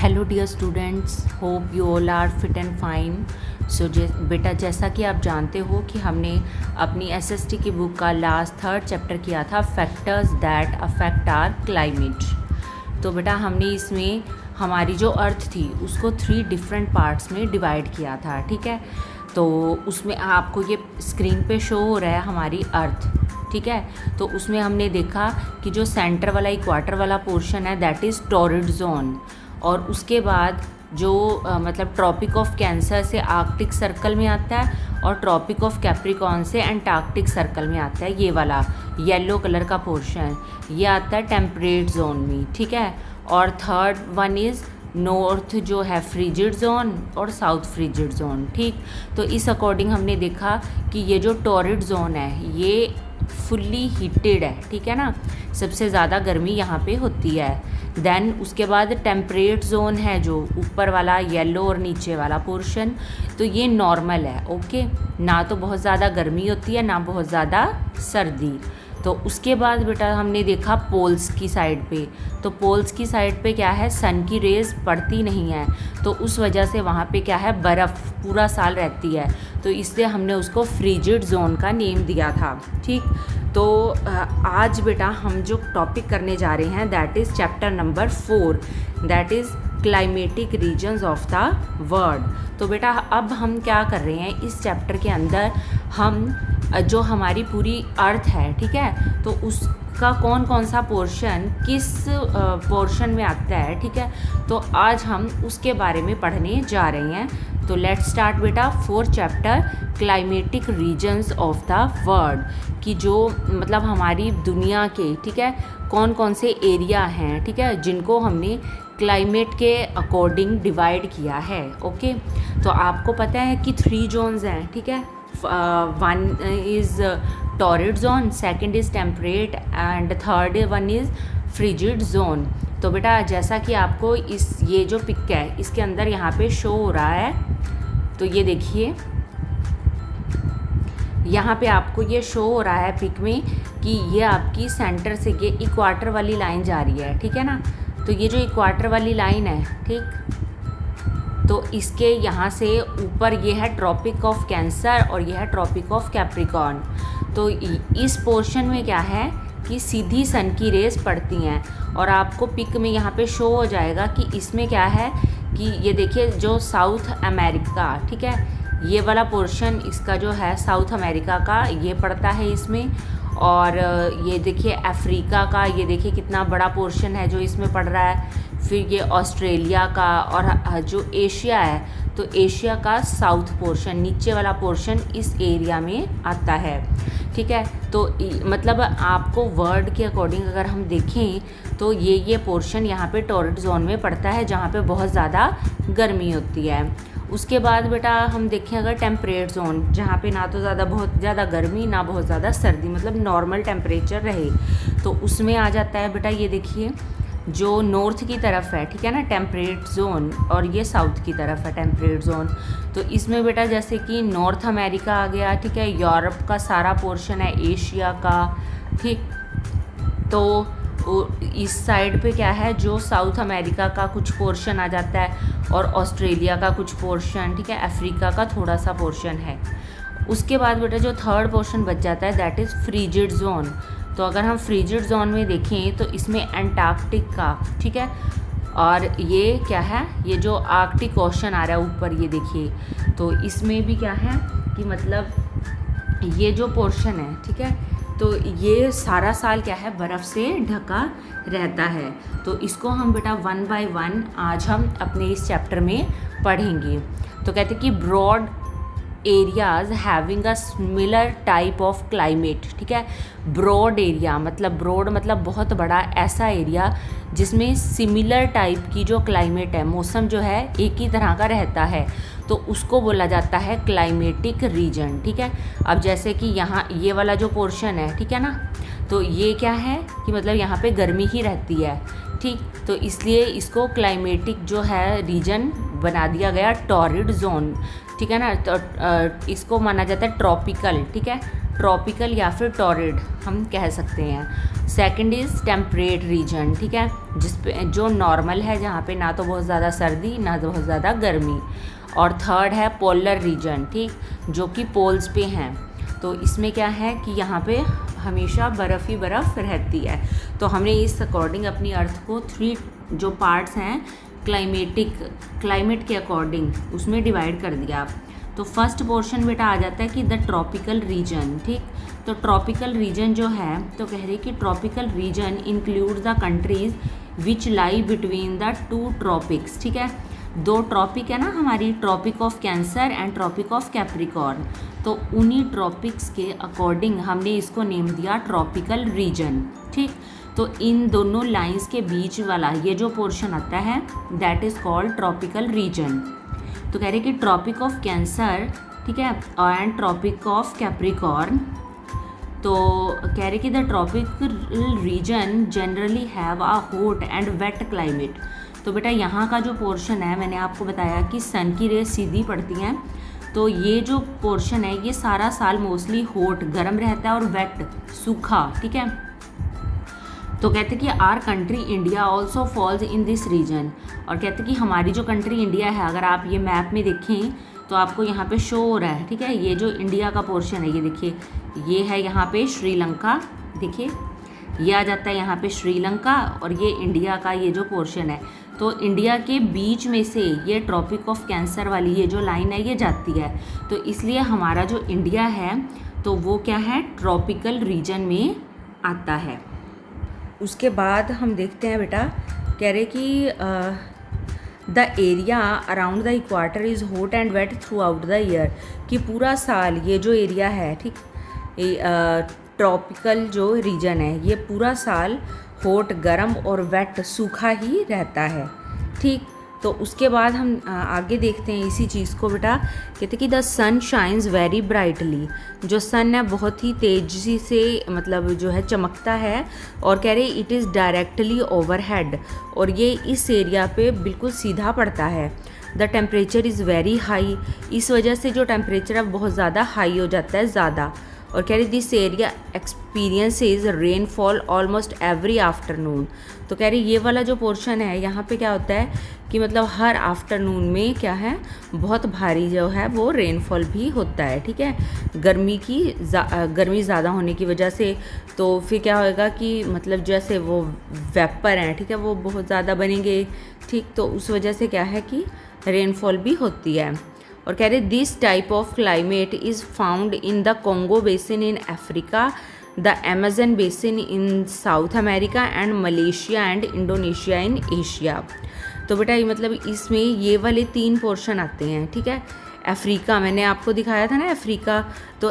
Hello dear students, hope you all are fit and fine. So बेटा, जैसा कि आप जानते हो कि हमने अपनी एसएसटी की बुक का लास्ट थर्ड चैप्टर किया था, factors that affect our climate. तो बेटा हमने इसमें हमारी जो अर्थ थी उसको 3 डिफरेंट पार्ट्स में डिवाइड किया था, ठीक है। तो उसमें आपको ये स्क्रीन पे शो हो रहा है हमारी अर्थ, ठीक है। तो उसमें हमने देखा कि जो सेंटर वाला इक्वाटर वाला पोर्शन है दैट इज़ टॉरिड जोन, और उसके बाद जो मतलब ट्रॉपिक ऑफ कैंसर से आर्कटिक सर्कल में आता है, और ट्रॉपिक ऑफ कैप्रिकॉर्न से एंटार्क्टिक सर्कल में आता है। ये वाला येलो कलर का पोर्शन ये आता है टेम्परेट जोन में, ठीक है। और थर्ड वन इज़ नॉर्थ जो है फ्रिजिड जोन और साउथ फ्रिजिड जोन, ठीक। तो इस अकॉर्डिंग हमने देखा कि ये जो टॉरिड जोन है ये फुल्ली हीटेड है, ठीक है ना, सबसे ज़्यादा गर्मी यहाँ पे होती है। देन उसके बाद टेम्परेट जोन है जो ऊपर वाला येलो और नीचे वाला पोर्शन, तो ये नॉर्मल है, ओके, ना तो बहुत ज़्यादा गर्मी होती है ना बहुत ज़्यादा सर्दी। तो उसके बाद बेटा हमने देखा पोल्स की साइड पे, तो पोल्स की साइड पे क्या है, सन की रेज़ पड़ती नहीं है, तो उस वजह से वहाँ पे क्या है, बर्फ़ पूरा साल रहती है, तो इसलिए हमने उसको फ्रिजिड जोन का नेम दिया था, ठीक। तो आज बेटा हम जो टॉपिक करने जा रहे हैं that is chapter number 4, that is climatic regions of the world. तो बेटा अब हम क्या कर रहे हैं, इस चैप्टर के अंदर हम जो हमारी पूरी अर्थ है, ठीक है, तो उसका कौन कौन सा पोर्शन किस पोर्शन में आता है, ठीक है, तो आज हम उसके बारे में पढ़ने जा रहे हैं। तो लेट्स स्टार्ट बेटा 4th chapter climatic regions of the world, कि जो मतलब हमारी दुनिया के, ठीक है, कौन कौन से एरिया हैं, ठीक है, जिनको हमने क्लाइमेट के अकॉर्डिंग डिवाइड किया है, ओके। तो आपको पता है कि 3 जोन्स हैं, ठीक है, one is torrid zone, second is temperate and third one is frigid zone. तो बेटा जैसा कि आपको ये जो पिक है इसके अंदर यहाँ पे शो हो रहा है, तो ये देखिए यहाँ पे आपको ये शो हो रहा है पिक में कि ये आपकी सेंटर से ये इक्वाटर वाली लाइन जा रही है, ठीक है ना। तो ये जो इक्वाटर वाली लाइन है, ठीक, तो इसके यहाँ से ऊपर ये है ट्रॉपिक ऑफ कैंसर और ये है ट्रॉपिक ऑफ कैप्रिकॉर्न। तो इस पोर्शन में क्या है कि सीधी सन की रेज़ पड़ती हैं, और आपको पिक में यहाँ पे शो हो जाएगा कि इसमें क्या है कि ये देखिए जो साउथ अमेरिका, ठीक है, ये वाला पोर्शन इसका जो है साउथ अमेरिका का ये पड़ता है इसमें, और ये देखिए अफ्रीका का, ये देखिए कितना बड़ा पोर्शन है जो इसमें पड़ रहा है। फिर ये ऑस्ट्रेलिया का, और जो एशिया है तो एशिया का साउथ पोर्शन, नीचे वाला पोर्शन इस एरिया में आता है, ठीक है। तो मतलब आपको वर्ल्ड के अकॉर्डिंग अगर हम देखें तो ये पोर्शन यहाँ पे टॉरिड जोन में पड़ता है जहाँ पे बहुत ज़्यादा गर्मी होती है। उसके बाद बेटा हम देखें अगर टेम्परेट जोन, जहाँ पे ना तो बहुत ज़्यादा गर्मी ना बहुत ज़्यादा सर्दी, मतलब नॉर्मल टेम्परेचर रहे, तो उसमें आ जाता है बेटा ये देखिए जो नॉर्थ की तरफ है, ठीक है ना, टेम्परेट जोन, और ये साउथ की तरफ है टेम्परेट जोन। तो इसमें बेटा जैसे कि नॉर्थ अमेरिका आ गया, ठीक है, यूरोप का सारा पोर्शन है, एशिया का, ठीक। तो इस साइड पे क्या है, जो साउथ अमेरिका का कुछ पोर्शन आ जाता है, और ऑस्ट्रेलिया का कुछ पोर्शन, ठीक है, अफ्रीका का थोड़ा सा पोर्शन है। उसके बाद बेटा जो थर्ड पोर्शन बच जाता है दैट इज़ फ्रिजिड जोन। तो अगर हम फ्रिजिड जोन में देखें तो इसमें एंटार्क्टिक का, ठीक है, और ये क्या है, ये जो आर्कटिक ओशन आ रहा है ऊपर, ये देखिए, तो इसमें भी क्या है कि मतलब ये जो पोर्शन है, ठीक है, तो ये सारा साल क्या है, बर्फ़ से ढका रहता है। तो इसको हम बेटा 1 बाय 1 आज हम अपने इस चैप्टर में पढ़ेंगे। तो कहते हैं कि broad areas having a similar type of climate, ठीक है। ब्रॉड एरिया मतलब ब्रॉड मतलब बहुत बड़ा ऐसा एरिया जिसमें सिमिलर टाइप की जो क्लाइमेट है, मौसम जो है एक ही तरह का रहता है, तो उसको बोला जाता है क्लाइमेटिक रीजन, ठीक है। अब जैसे कि यहाँ ये वाला जो पोर्शन है, ठीक है ना, तो ये क्या है कि मतलब यहाँ पे गर्मी ही रहती है, ठीक, तो इसलिए इसको क्लाइमेटिक जो है रीजन बना दिया गया टॉरिड जोन, ठीक है ना। तो इसको माना जाता है ट्रॉपिकल, ठीक है, ट्रॉपिकल या फिर टॉरिड हम कह सकते हैं। सेकंड इज़ टेम्परेट रीजन, ठीक है, जिस पे जो नॉर्मल है, जहाँ पे ना तो बहुत ज़्यादा सर्दी ना तो बहुत ज़्यादा गर्मी। और थर्ड है पोलर रीजन, ठीक, जो कि पोल्स पे हैं। तो इसमें क्या है कि यहाँ पे हमेशा बर्फ़ ही बर्फ़ रहती है। तो हमने इस अकॉर्डिंग अपनी अर्थ को 3 जो पार्ट्स हैं क्लाइमेट के अकॉर्डिंग उसमें डिवाइड कर दिया। तो फर्स्ट पोर्शन बेटा आ जाता है कि द ट्रॉपिकल रीजन, ठीक। तो ट्रॉपिकल रीजन जो है, तो कह रही कि tropical region include the countries which lie between the 2 tropics, ठीक है। 2 ट्रॉपिक है ना हमारी, tropic of cancer and tropic of Capricorn. तो उन्हीं ट्रॉपिक्स के अकॉर्डिंग हमने इसको नेम दिया ट्रॉपिकल रीजन, ठीक। तो इन दोनों लाइंस के बीच वाला ये जो पोर्शन आता है that is called tropical region. तो कह रहे कि ट्रॉपिक ऑफ कैंसर, ठीक है, एंड ट्रॉपिक ऑफ कैप्रिकॉर्न। तो कह रहे कि the tropical region generally have a hot and wet climate. तो बेटा यहाँ का जो पोर्शन है, मैंने आपको बताया कि सन की रेज सीधी पड़ती हैं, तो ये जो पोर्शन है ये सारा साल मोस्टली हॉट गर्म रहता है और वेट सूखा, ठीक है। तो कहते कि our country India also falls in this region. और कहते कि हमारी जो कंट्री इंडिया है, अगर आप ये मैप में देखें तो आपको यहाँ पे शो हो रहा है, ठीक है। ये जो इंडिया का पोर्शन है, ये देखिए, ये है यहाँ पे श्रीलंका, देखिए ये आ जाता है यहाँ पे श्रीलंका, और ये इंडिया का ये जो पोर्शन है। तो इंडिया के बीच में से ये ट्रॉपिक ऑफ कैंसर वाली ये जो लाइन है ये जाती है। तो इसलिए हमारा जो इंडिया है तो वो क्या है, ट्रॉपिकल रीजन में आता है। उसके बाद हम देखते हैं बेटा, कह रहे कि the area around the equator is hot and wet throughout the year, कि पूरा साल ये जो एरिया है, ठीक, ट्रॉपिकल जो रीजन है ये पूरा साल हॉट गर्म और वेट सूखा ही रहता है, ठीक। तो उसके बाद हम आगे देखते हैं इसी चीज़ को बेटा। कहते कि the sun shines very brightly, जो सन है बहुत ही तेज़ी से मतलब जो है चमकता है। और कह रहे इट इज़ डायरेक्टली ओवरहेड, और ये इस एरिया पे बिल्कुल सीधा पड़ता है। The temperature is very high, इस वजह से जो टेम्परेचर है बहुत ज़्यादा हाई हो जाता है, ज़्यादा। और कह रही this area experiences rainfall almost every afternoon. तो कह रही ये वाला जो पोर्शन है यहाँ पे क्या होता है कि मतलब हर आफ्टरनून में क्या है, बहुत भारी जो है वो रेनफॉल भी होता है, ठीक है। गर्मी ज़्यादा होने की वजह से तो फिर क्या होएगा कि मतलब जैसे वो वेपर हैं, ठीक है, वो बहुत ज़्यादा बनेंगे, ठीक। तो उस वजह से क्या है कि रेनफॉल भी होती है। और कह रहे this type of climate is found in the Congo basin in Africa, the Amazon basin in south America and Malaysia and Indonesia in Asia. तो बेटा ये मतलब इसमें ये वाले 3 पोर्शन आते हैं, ठीक है। अफ्रीका मैंने आपको दिखाया था ना, अफ्रीका, तो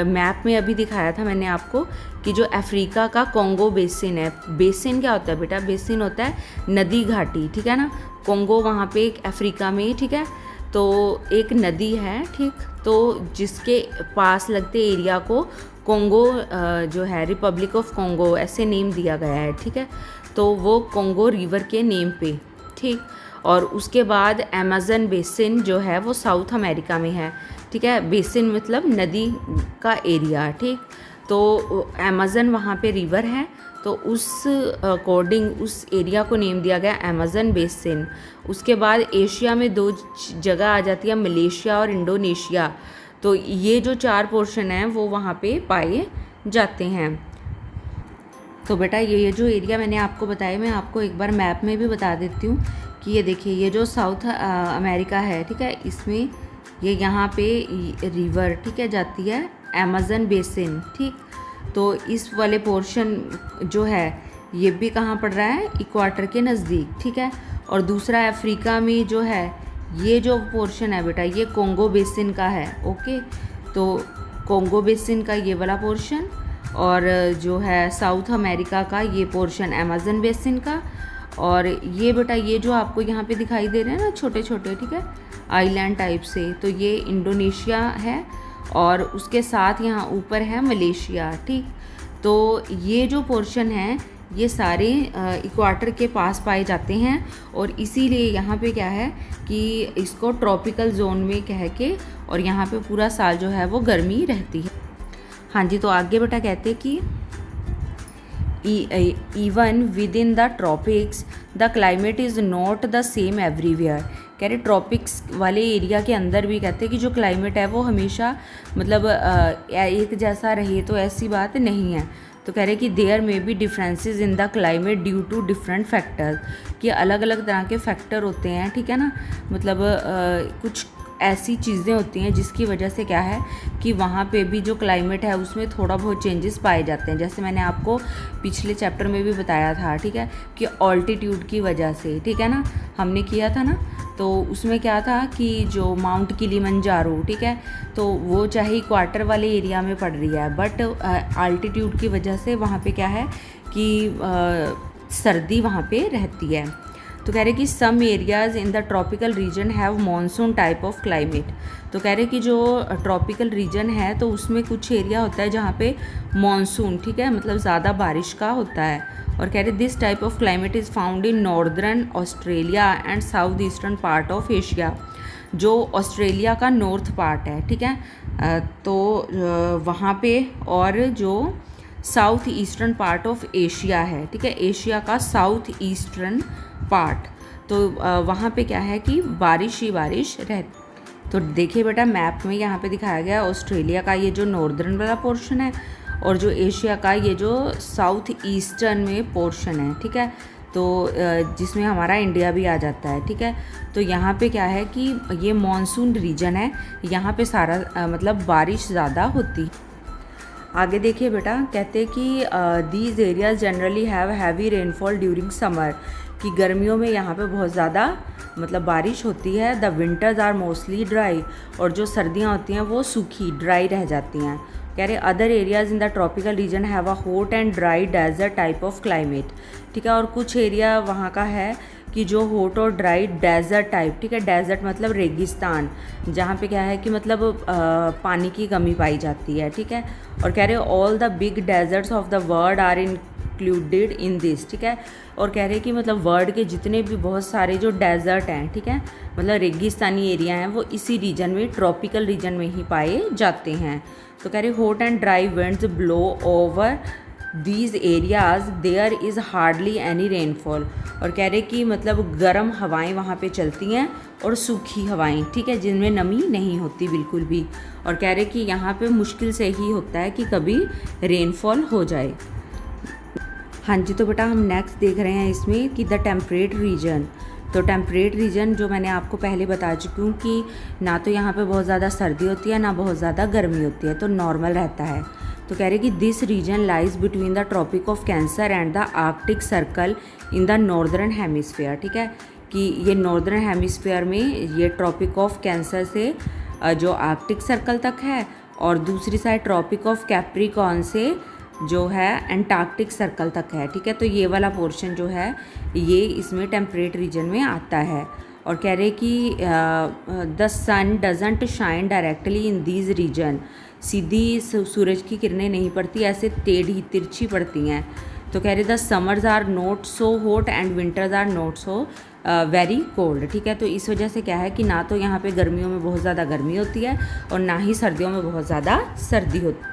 मैप में अभी दिखाया था मैंने आपको कि जो अफ्रीका का कॉन्गो बेसिन है। बेसिन क्या होता है बेटा, बेसिन होता है नदी घाटी, ठीक है ना। कॉन्गो वहाँ पे एक अफ्रीका में, ठीक है, तो एक नदी है, ठीक, तो जिसके पास लगते एरिया को कॉन्गो जो है रिपब्लिक ऑफ कॉन्गो ऐसे नेम दिया गया है, ठीक है। तो वो कॉन्गो रिवर के नेम पे, ठीक। और उसके बाद अमेजन बेसिन जो है वो साउथ अमेरिका में है, ठीक है। बेसिन मतलब नदी का एरिया, ठीक। तो अमेजन वहाँ पे रिवर है, तो उस अकॉर्डिंग उस एरिया को नेम दिया गया अमेजन बेसिन। उसके बाद एशिया में 2 जगह आ जाती है, मलेशिया और इंडोनेशिया। तो ये जो 4 पोर्शन हैं वो वहाँ पे पाए जाते हैं। तो बेटा ये जो एरिया मैंने आपको बताया, मैं आपको एक बार मैप में भी बता देती हूँ कि ये देखिए, ये जो साउथ अमेरिका है, ठीक है, इसमें ये यहाँ पे रिवर, ठीक है, जाती है अमेजन बेसिन, ठीक। तो इस वाले पोर्शन जो है ये भी कहाँ पड़ रहा है, इक्वाटर के नज़दीक, ठीक है। और दूसरा अफ्रीका में जो है ये जो पोर्शन है बेटा ये कॉन्गो बेसिन का है, ओके। तो कॉन्गो बेसिन का ये वाला पोर्शन, और जो है साउथ अमेरिका का ये पोर्शन अमेजन बेसिन का। और ये बेटा ये जो आपको यहाँ पे दिखाई दे रहे हैं ना छोटे छोटे, ठीक है, आइलैंड टाइप से, तो ये इंडोनेशिया है। और उसके साथ यहाँ ऊपर है मलेशिया, ठीक। तो ये जो पोर्शन है ये सारे इक्वाटर के पास पाए जाते हैं, और इसीलिए यहाँ पे क्या है कि इसको ट्रॉपिकल जोन में कह के, और यहाँ पे पूरा साल जो है वो गर्मी रहती है। हाँ जी, तो आगे बेटा कहते कि even within the tropics the climate is not the same everywhere। कह रहे ट्रॉपिक्स वाले एरिया के अंदर भी कहते हैं कि जो क्लाइमेट है वो हमेशा मतलब एक जैसा रहे, तो ऐसी बात नहीं है। तो कह रहे कि there may be differences in the climate due to different factors, कि अलग अलग तरह के फैक्टर होते हैं, ठीक है ना। मतलब कुछ ऐसी चीज़ें होती हैं जिसकी वजह से क्या है कि वहाँ पे भी जो क्लाइमेट है उसमें थोड़ा बहुत चेंजेस पाए जाते हैं। जैसे मैंने आपको पिछले चैप्टर में भी बताया था, ठीक है, कि ऑल्टीट्यूड की वजह से, ठीक है ना, हमने किया था ना। तो उसमें क्या था कि जो माउंट किलिमंजारो, ठीक है, तो वो चाहे इक्वाटर वाले एरिया में पड़ रही है, बट आल्टीट्यूड की वजह से वहाँ पे क्या है कि सर्दी वहाँ पे रहती है। तो कह रहे कि some areas in the tropical region have monsoon type of climate. तो कह रहे कि जो ट्रॉपिकल रीजन है तो उसमें कुछ एरिया होता है जहाँ पे मॉनसून, ठीक है, मतलब ज़्यादा बारिश का होता है। और कह रहे this type of climate is found in northern Australia and south eastern part of Asia. जो ऑस्ट्रेलिया का नॉर्थ पार्ट है, ठीक है, तो वहाँ पे, और जो south eastern part of Asia है, ठीक है, एशिया का साउथ ईस्टर्न पार्ट, तो वहाँ पे क्या है कि बारिश ही बारिश रहती। तो देखिए बेटा मैप में यहाँ पे दिखाया गया ऑस्ट्रेलिया का ये जो नॉर्दर्न वाला पोर्शन है और जो एशिया का ये जो साउथ ईस्टर्न में पोर्शन है, ठीक है, तो जिसमें हमारा इंडिया भी आ जाता है, ठीक है। तो यहाँ पे क्या है कि ये मॉनसून रीजन है, यहाँ पे सारा मतलब बारिश ज़्यादा होती। आगे देखिए बेटा, कहते कि these areas generally have heavy rainfall during summer, कि गर्मियों में यहाँ पे बहुत ज़्यादा मतलब बारिश होती है। The winters are mostly dry, और जो सर्दियाँ होती हैं वो सूखी ड्राई रह जाती हैं। कह रहे other areas in the tropical region have a hot and dry desert type of climate, ठीक है। और कुछ एरिया वहाँ का है कि जो हॉट और ड्राई डेजर्ट टाइप, ठीक है, डेजर्ट मतलब रेगिस्तान, जहाँ पे क्या है कि मतलब पानी की कमी पाई जाती है, ठीक है। और कह रहे all the big deserts of the world are included in this, ठीक है। और कह रहे कि मतलब वर्ल्ड के जितने भी बहुत सारे जो डेजर्ट हैं, ठीक है, मतलब रेगिस्तानी एरिया हैं, वो इसी रीजन में, ट्रॉपिकल रीजन में ही पाए जाते हैं। तो कह रहे hot and dry winds blow over these areas, there is hardly any rainfall. और कह रहे कि मतलब गर्म हवाएं वहाँ पे चलती हैं और सूखी हवाएं, ठीक है, जिनमें नमी नहीं होती बिल्कुल भी। और कह रहे कि यहाँ पे मुश्किल से ही होता है कि कभी रेनफॉल हो जाए। हाँ जी, तो बेटा हम नेक्स्ट देख रहे हैं इसमें कि द टेम्परेट रीजन। तो टेम्परेट रीजन जो मैंने आपको पहले बता चुकी हूँ कि ना तो यहाँ पे बहुत ज़्यादा सर्दी होती है ना बहुत ज़्यादा गर्मी होती है, तो नॉर्मल रहता है। तो कह रहे कि this region lies between the tropic of cancer and the Arctic circle in the northern hemisphere, ठीक है, कि ये नॉर्दर्न हेमिस्फीयर में ये ट्रॉपिक ऑफ कैंसर से जो आर्कटिक सर्कल तक है, और दूसरी साइड ट्रॉपिक ऑफ कैप्रिकॉर्न से जो है एंटार्क्टिक सर्कल तक है, ठीक है। तो ये वाला पोर्शन जो है ये इसमें टेम्परेट रीजन में आता है। और कह रहे कि the sun doesn't shine directly in these region, सीधी सूरज की किरणें नहीं पड़ती, ऐसे टेढ़ी तिरछी पड़ती हैं। तो कह रहे the summers are not so hot and winters are not so very cold, ठीक है। तो इस वजह से क्या है कि ना तो यहाँ पे गर्मियों में बहुत ज़्यादा गर्मी होती है और ना ही सर्दियों में बहुत ज़्यादा सर्दी होती है।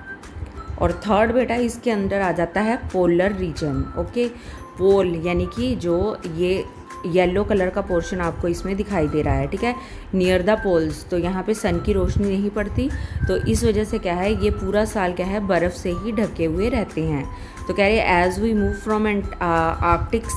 और थर्ड बेटा इसके अंदर आ जाता है पोलर रीजन, ओके। पोल यानी कि जो ये येलो कलर का पोर्शन आपको इसमें दिखाई दे रहा है, ठीक है, नियर द पोल्स। तो यहाँ पे सन की रोशनी नहीं पड़ती, तो इस वजह से क्या है ये पूरा साल क्या है बर्फ़ से ही ढके हुए रहते हैं। तो कह रहे as we move from arctics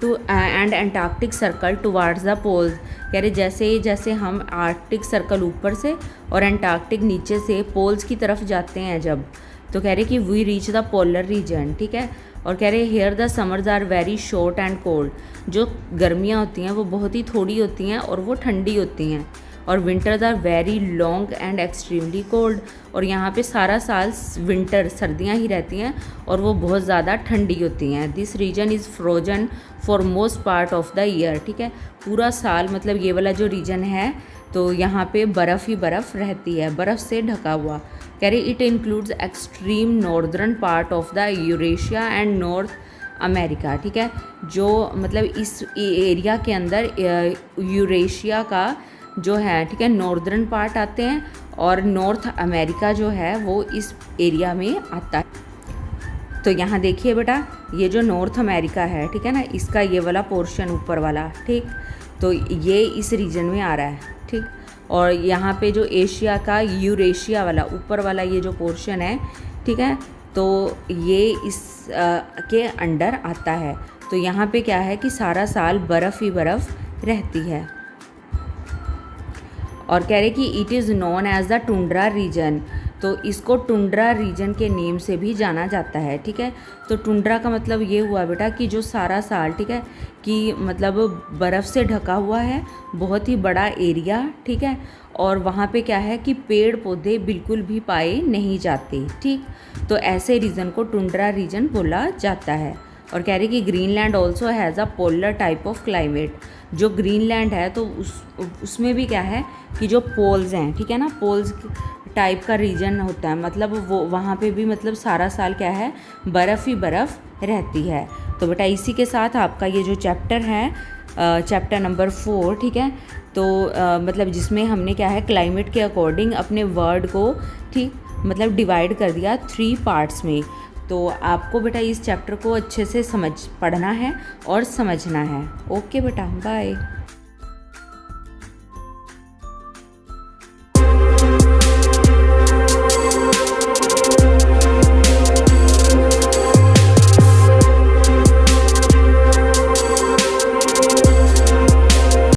to and antarctic circle towards the poles, कह रहे जैसे जैसे हम आर्कटिक सर्कल ऊपर से और एंटार्क्टिक नीचे से पोल्स की तरफ जाते हैं जब, तो कह रहे कि we reach the polar region, ठीक है। और कह रहे here the summers are very short and cold, जो गर्मियाँ होती हैं वो बहुत ही थोड़ी होती हैं और वो ठंडी होती हैं। और winters are very long and extremely cold, और यहाँ पे सारा साल विंटर सर्दियाँ ही रहती हैं और वो बहुत ज़्यादा ठंडी होती हैं। This region is frozen for most part of the year, ठीक है, पूरा साल मतलब ये वाला जो रीजन है तो यहाँ पे बर्फ़ ही बर्फ़ रहती है, बर्फ़ से ढका हुआ। कह रहे it includes extreme northern part of the Eurasia and north America, ठीक है, जो मतलब इस एरिया के अंदर यूरेशिया का जो है, ठीक है, नॉर्दर्न पार्ट आते हैं और नॉर्थ अमेरिका जो है वो इस एरिया में आता है। तो यहाँ देखिए बेटा, ये जो नॉर्थ अमेरिका है, ठीक है ना, इसका ये वाला पोर्शन ऊपर वाला, ठीक, तो ये इस रीजन में आ रहा है, ठीक। और यहाँ पे जो एशिया का यूरेशिया वाला ऊपर वाला ये जो पोर्शन है, ठीक है, तो ये इस के अंडर आता है। तो यहाँ पे क्या है कि सारा साल बर्फ़ ही बर्फ़ रहती है। और कह रहे कि it is known as the tundra region, तो इसको टुंड्रा रीजन के नेम से भी जाना जाता है, ठीक है। तो टुंड्रा का मतलब ये हुआ बेटा कि जो सारा साल, ठीक है, कि मतलब बर्फ़ से ढका हुआ है, बहुत ही बड़ा एरिया, ठीक है, और वहाँ पे क्या है कि पेड़ पौधे बिल्कुल भी पाए नहीं जाते, ठीक। तो ऐसे रीजन को टुंड्रा रीजन बोला जाता है। और कह रहे कि Greenland also has a polar type of climate, जो ग्रीनलैंड है तो उसमें भी क्या है कि जो पोल्स हैं, ठीक है ना, पोल्स टाइप का रीजन होता है, मतलब वो वहाँ पे भी मतलब सारा साल क्या है, बर्फ़ ही बर्फ़ रहती है। तो बेटा इसी के साथ आपका ये जो चैप्टर है, चैप्टर नंबर 4, ठीक है, तो मतलब जिसमें हमने क्या है क्लाइमेट के अकॉर्डिंग अपने वर्ड को, ठीक, मतलब डिवाइड कर दिया 3 पार्ट्स में। तो आपको बेटा इस चैप्टर को अच्छे से पढ़ना है और समझना है। ओके बेटा, बाय।